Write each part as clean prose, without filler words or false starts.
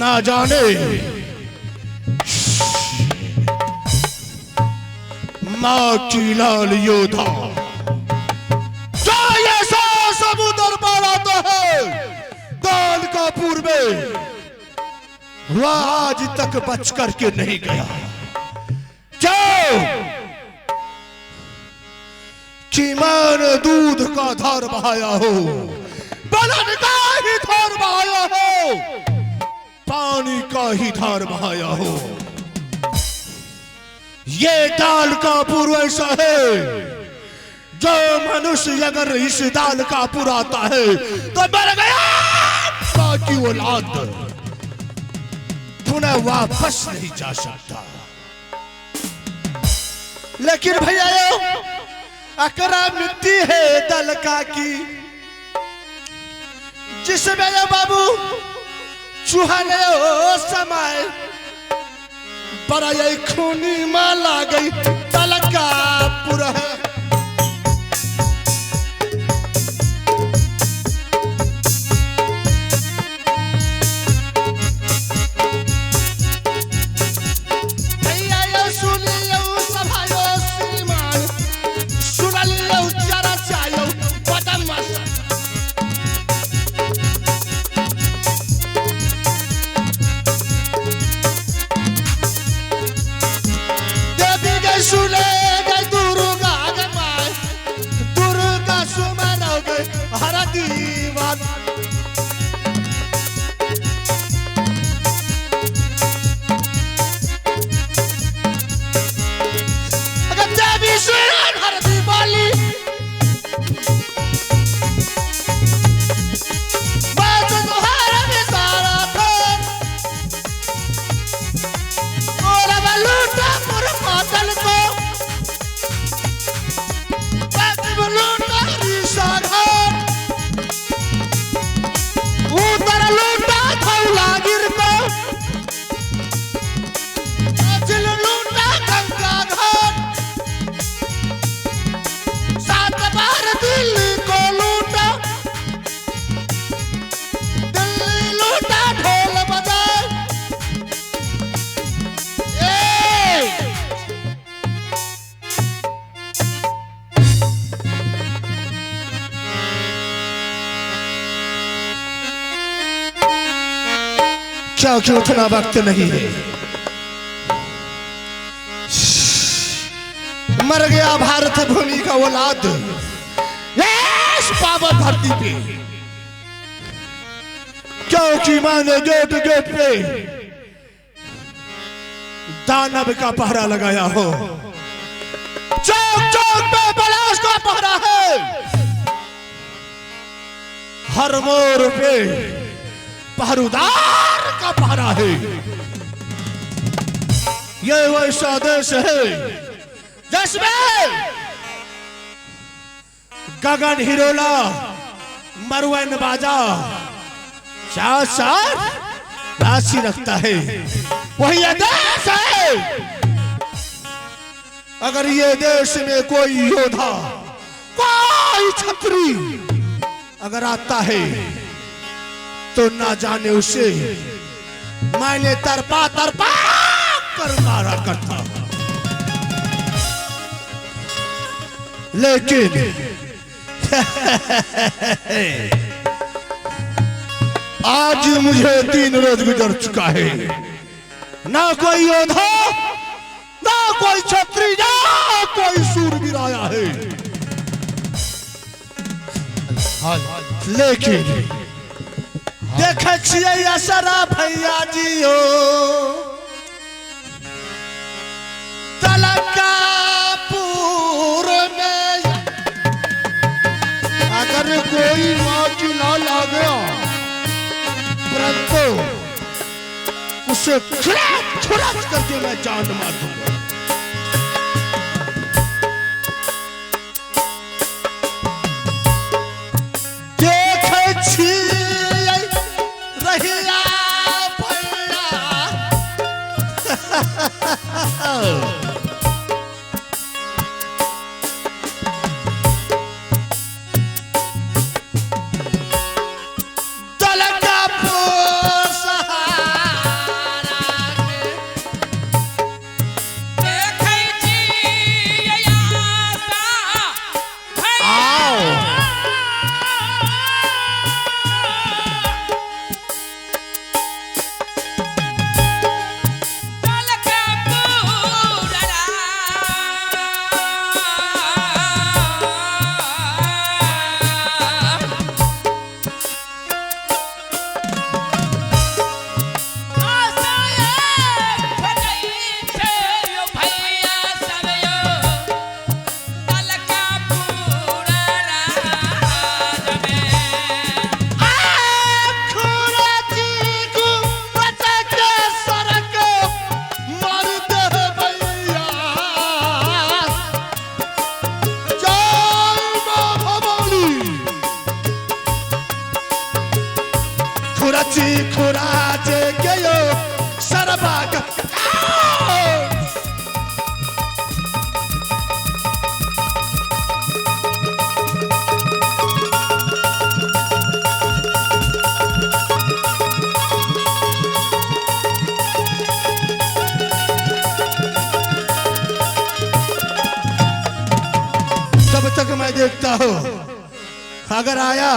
ना जाने माँ की लाल योद्धा जो ये समुद्र पार आता है दालकापुर में, वह आज तक बच करके नहीं गया। जो कि मैंने दूध का धार बहाया हो, बलन का ही धार बहाया हो, पानी का ही धार बहाया हो। ये दालकापुर ऐसा है जो मनुष्य अगर इस दालकापुर आता है तो मर गया, बाकी औलाद पुनः वापस नहीं जा सकता। लेकिन भैया अकरा मिट्टी है दलका की, जिसमें ये बाबू चूहने हो समय पर ये खूनी माला गई दलकापुर है। क्योंकि उतना वक्त नहीं है। मर गया भारत भूमि का औलाद इस पावन धरती पे, क्योंकि मैंने गेट गेट पे दानव का पहरा लगाया हो, चौक चौक पे पलाश का पहरा है, हर मोड़ पे पहरेदार का पहरा है। ये वैसा देश है जिसमें गगन हिरोला मरुवन बाजा साथ साथ राशि रखता है, वही ये देश है। अगर ये देश में कोई योद्धा कोई छत्री अगर आता है तो ना जाने उसे मैंने तरपा तरपा कर मारा करता। लेकिन आज मुझे 3 रोज गुजर चुका है, ना कोई योद्धा ना कोई छत्री ना कोई सूरवीर आया है। लेकिन देखे छिए असरा भैया जी हो दालकापुर में, अगर कोई मौत ना लगे परंतु उसे खुराक करके मैं जान मार दूंगा। देखे छिए जब तक मैं देखता हूं, अगर आया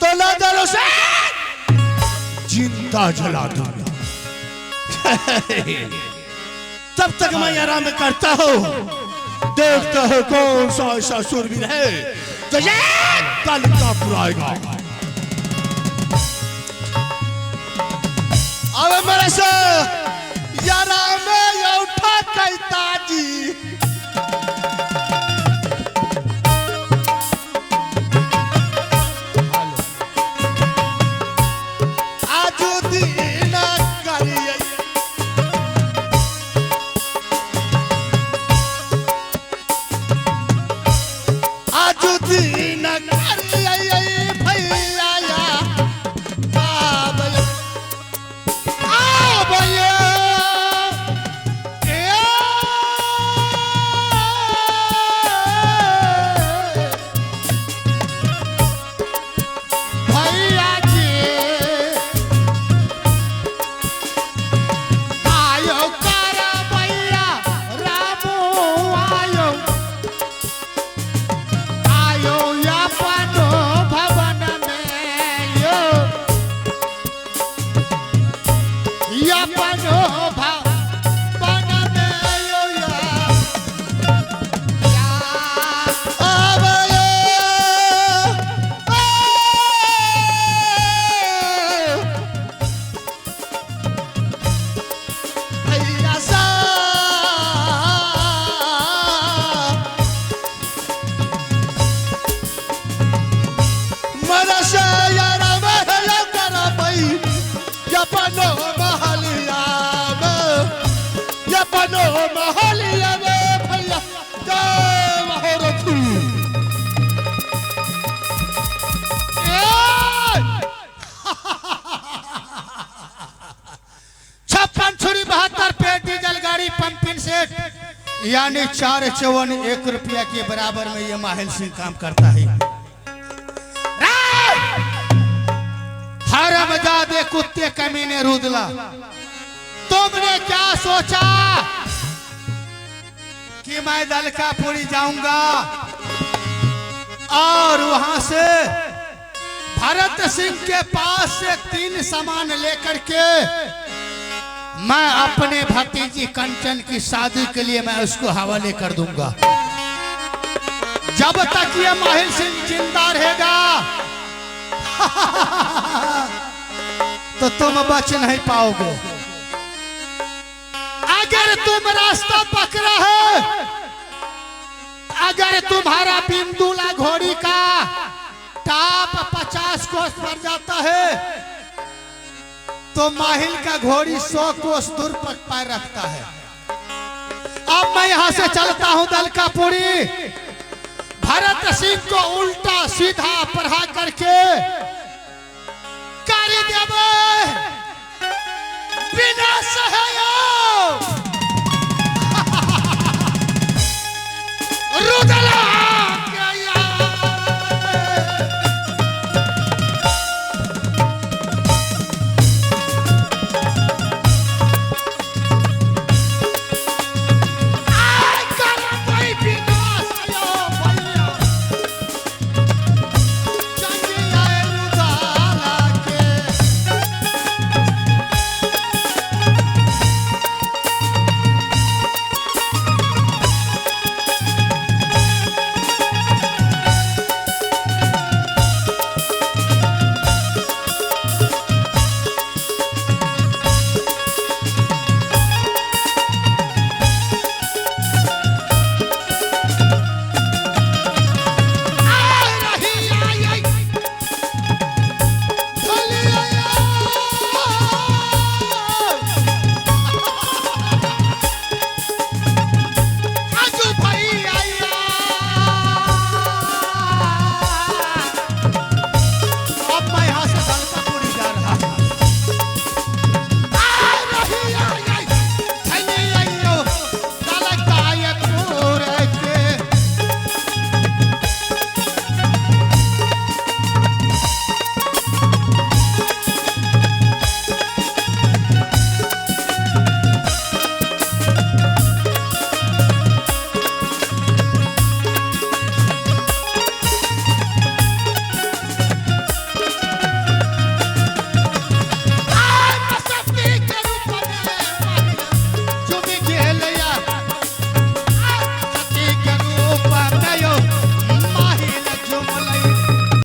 तो लादल उसे जिंदा जला दूंगा। तब तक मैं आराम करता हूं, देखता हूं कौन सा ऐसा शूरवीर है जो ये कल का पुराएगा। अब मेरे से यारा में ये उठा कहता जी यानी 451 रुपया के बराबर में ये माहिल सिंह काम करता है। हरामजादे कुत्ते कमीने रुदला, तुमने क्या सोचा कि मैं दलकापुरी जाऊंगा और वहां से भरत सिंह के पास से 3 सामान लेकर के मैं अपने भतीजी कंचन की शादी के लिए मैं उसको हवाले कर दूंगा। जब तक ये माहिल सिंह जिंदा रहेगा तो तुम बच नहीं पाओगे। अगर तुम रास्ता पकड़ा है, अगर तुम्हारा बिंदुला घोड़ी का टाप 50 कोस पर जाता है तो माहिल का घोड़ी 100 कोस दूर पर पैर रखता है। अब मैं यहां से चलता हूं दलकापुरी, भरत सिंह को उल्टा सीधा पढ़ा करके कर देवे बिना सहयोग।